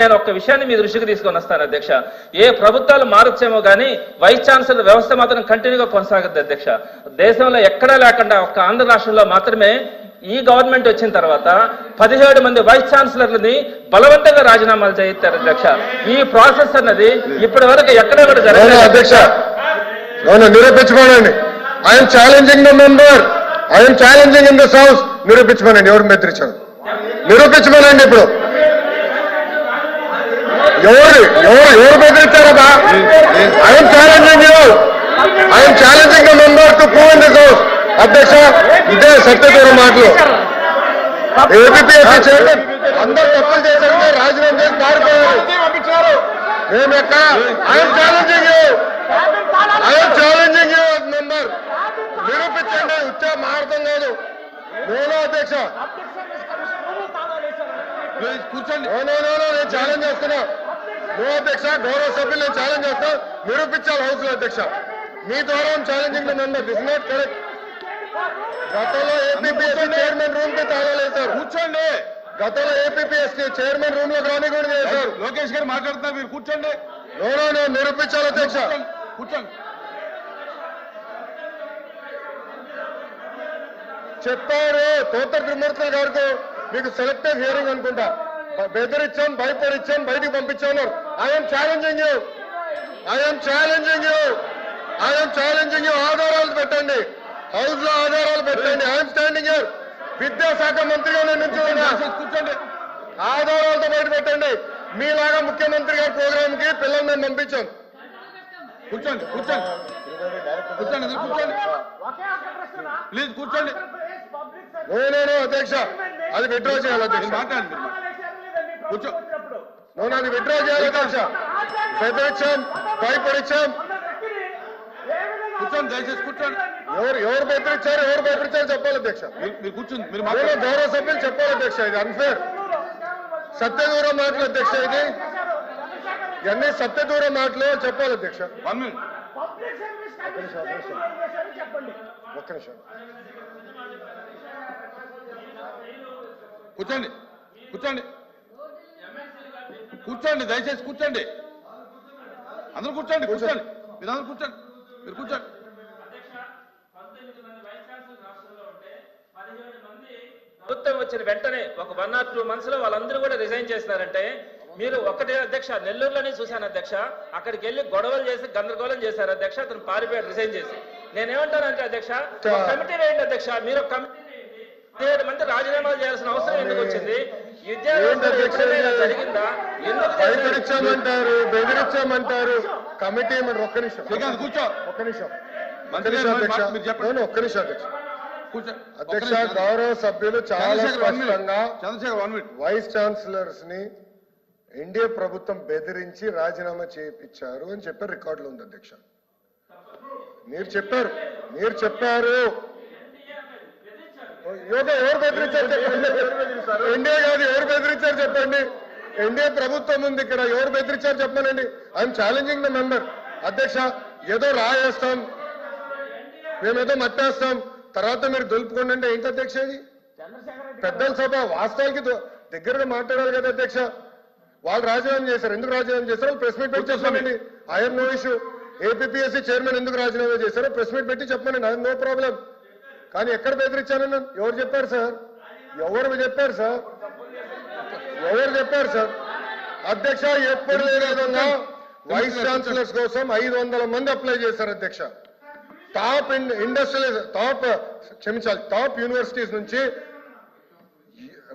నేను ఒక విషయాన్ని మీ దృష్టికి తీసుకొని వస్తాను అధ్యక్ష. ఏ ప్రభుత్వాలు మారొచ్చేమో కానీ వైస్ ఛాన్సలర్ వ్యవస్థ మాత్రం కంటిన్యూగా కొనసాగుద్ది అధ్యక్ష. దేశంలో ఎక్కడా లేకుండా ఒక్క ఆంధ్ర రాష్ట్రంలో మాత్రమే ఈ గవర్నమెంట్ వచ్చిన తర్వాత 17 మంది వైస్ ఛాన్సలర్లని బలవంతంగా రాజీనామాలు చేయిస్తారు అధ్యక్ష. ఈ ప్రాసెస్ అన్నది ఇప్పటి వరకు ఎక్కడ కూడా జరగలేదు అధ్యక్ష. నిరూపించుకోనండి. I'm challenging the member, I'm challenging in this house. నిరూపించుకోనండి ఎవరు బెదిరించారు, నిరూపించుకోనండి. ఇప్పుడు ఎవరు బెదిరించారదా? I'm challenging you, I'm challenging the member to prove in this house. అధ్యక్ష, ఇదే సత్యదూరం మాటలు. ఏపీఎస్సీ చైర్మన్ అందరూ తప్పులు చేశారు, రాజీనామా చేసి పారిపోయారు. మేము ఎక్కడ? I'm challenging you, I'm challenging you member. నిరూపించండి. ఉచ్చా మారతం కాదు. నేను అధ్యక్ష కూర్చోండి. నేను ఛాలెంజ్ చేస్తున్నా. నో అధ్యక్ష, గౌరవ సభ్యులు నేను ఛాలెంజ్ చేస్తా. నిరూపించాలి హౌస్ లో అధ్యక్ష. మీ ద్వారా challenging the member. This not correct. గతంలో ఏపీఎస్సీ చైర్మన్ రూమ్ కి తాళాలేశారు. కూర్చోండి. గతంలో ఏపీఎస్సీ చైర్మన్ రూమ్ లో రాని కూడా చేశారు. లోకేష్ గారు మాట్లాడుతున్నారు, మీరు కూర్చోండి. నేను నిరూపించాలి అధ్యక్ష. కూర్చోండి. చెప్పారు తోట త్రిమూర్తుల గారికి, మీకు సెలెక్టివ్ హియరింగ్ అనుకుంటా, బెదిరించాం, భయపడిచ్చాం, బయటికి పంపించాను. I'm challenging you, I'm challenging you, I'm challenging you. ఆధారాలు పెట్టండి, హౌస్ లో ఆధారాలు పెట్టండి. I'm standing here. విద్యాశాఖ మంత్రిగా నేను నిల్చున్నా. కూర్చోండి. ఆధారాలతో బయట పెట్టండి. మీలాగా ముఖ్యమంత్రి గారి ప్రోగ్రామ్ కి పిల్లలు మేము పంపించాం. కూర్చోండి. కూర్చోండి. కూర్చోండి. కూర్చోండి. ప్లీజ్ కూర్చోండి. నేను అధ్యక్ష అది విత్డ్రా చేయాలి అధ్యక్ష. మాట్లాడండి. కూర్చో. నేను అది విత్డ్రా చేయాలి అధ్యక్ష. బెదిరించాం, భయపడిచ్చాం. కూర్చోండి. దయచేసి కూర్చోండి. ఎవరు బెదిరించారు చెప్పాలి అధ్యక్ష. మీరు కూర్చోండి. మీరు గౌరవ సభ్యులు చెప్పాలి అధ్యక్ష. ఇది అన్ఫేర్. సత్యదూరం మాటలు అధ్యక్ష. ఇది ఇవన్నీ సత్యదూరం మాటలు చెప్పాలి అధ్యక్ష. 1 minute. ఒక్క నిమిషం. కూర్చోండి. కూర్చోండి. కూర్చోండి. దయచేసి కూర్చోండి. అందరూ కూర్చోండి. కూర్చోండి. మీరు అందరూ కూర్చోండి. మీరు కూర్చోండి. ప్రభుత్వం వచ్చిన వెంటనే ఒక 1 or 2 months లో వాళ్ళందరూ కూడా రిజైన్ చేస్తున్నారంటే, మీరు ఒకటే అధ్యక్ష, నెల్లూరులోనే చూశాను అధ్యక్ష. అక్కడికి వెళ్ళి గొడవలు చేసి గందరగోళం చేశారు అధ్యక్ష. అతను పారిపోయాడు రిజైన్ చేసి. నేనేమంటానంటే అధ్యక్ష, కమిటీ వేయండి అధ్యక్ష. మీరు ఒక కమిటీ 17 మంది రాజీనామాలు చేయాల్సిన అవసరం ఎందుకు వచ్చింది? జరిగిందా? బెదిరించామంటారు, బెదిరించామంటారు. కమిటీ ఒక్క నిమిషం. కూర్చో. ఒక్క నిమిషం. చెప్పండి. ఒక్క నిమిషం అధ్యక్ష. అధ్యక్ష, గౌరవ సభ్యులు చాలా స్పష్టంగా వైస్ ఛాన్సలర్స్ ని ఎన్డీఏ ప్రభుత్వం బెదిరించి రాజీనామా చేయించారు అని చెప్పారు. రికార్డులో ఉంది అధ్యక్ష. మీరు చెప్పారు ఎవరు బెదిరించారు చెప్పండి. ఎన్డీఏ కాదు, ఎవరు బెదిరించారు చెప్పండి. ఎన్డీఏ ప్రభుత్వం ఉంది ఇక్కడ, ఎవరు బెదిరించారు చెప్పానండి. I'm challenging the member. అధ్యక్ష, ఏదో రాయేస్తాం, మేమేదో మట్టేస్తాం, తర్వాత మీరు దొలుపుకోండి అంటే ఏంటి అధ్యక్ష? ఇది పెద్దల సభ. వాస్తవానికి దగ్గరగా మాట్లాడాలి కదా అధ్యక్ష. వాళ్ళు రాజీనామా చేశారు. ఎందుకు రాజీనామా చేశారో ప్రెస్ మీట్ పెట్టి చెప్పానండి. I'm no issue. APSC chairman ఎందుకు రాజీనామా చేశారో ప్రెస్ మీట్ పెట్టి చెప్పానండి. I'm no problem. కానీ ఎక్కడ బెదిరించానని ఎవరు చెప్పారు సార్? ఎవరు చెప్పారు సార్? అధ్యక్ష, ఎప్పుడు లేని విధంగా వైస్ ఛాన్సలర్స్ కోసం 500 మంది అప్లై చేశారు అధ్యక్ష. టాప్ యూనివర్సిటీస్ నుంచి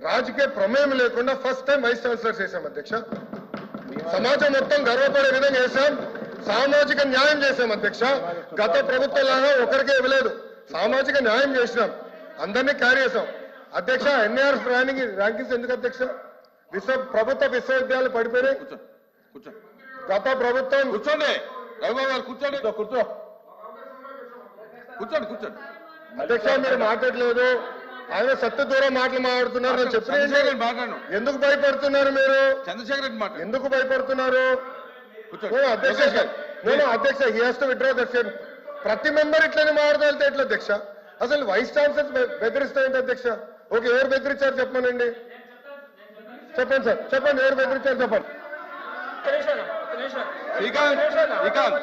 రాజకీయ ప్రమేయం లేకుండా ఫస్ట్ టైం వైస్ ఛాన్సలర్స్ చేశాం అధ్యక్ష. సమాజం మొత్తం గర్వపడే విధంగా చేశాం. సామాజిక న్యాయం చేశాం అధ్యక్ష. గత ప్రభుత్వంలాగా ఒకరికే ఇవ్వలేదు, సామాజిక న్యాయం చేసినాం, అందరినీ క్యారీ చేశాం అధ్యక్ష. ఎన్ఆర్ ర్యాంకింగ్స్ ఎందుకు అధ్యక్ష? ప్రభుత్వ విశ్వవిద్యాలయాలు పడిపోయినాయి. గత ప్రభుత్వం. కూర్చోండి రఘుబాబు గారు. కూర్చోండి. కూర్చోండి. అధ్యక్ష, మీరు మాట్లాడలేదు. ఆయన సత్యదూరం మాటలు మాట్లాడుతున్నారు. నేను చెప్పాను. ఎందుకు భయపడుతున్నారు మీరు? చంద్రశేఖర్ రెడ్డి మాట ఎందుకు భయపడుతున్నారు? అధ్యక్ష, he has to withdraw that statement. ప్రతి మెంబర్ ఇట్లనే మాట్లాడితే ఎట్లా అధ్యక్ష? అసలు వైస్ ఛాన్సలర్స్ బెదిరిస్తాయంటే అధ్యక్ష. ఓకే, ఎవరు బెదిరించారు చెప్పమనండి. చెప్పండి సార్, చెప్పండి ఎవరు బెదిరించారు చెప్పండి. ఒక్క నిమిషం, ఒక్క నిమిషం. శ్రీకాంత్ శ్రీకాంత్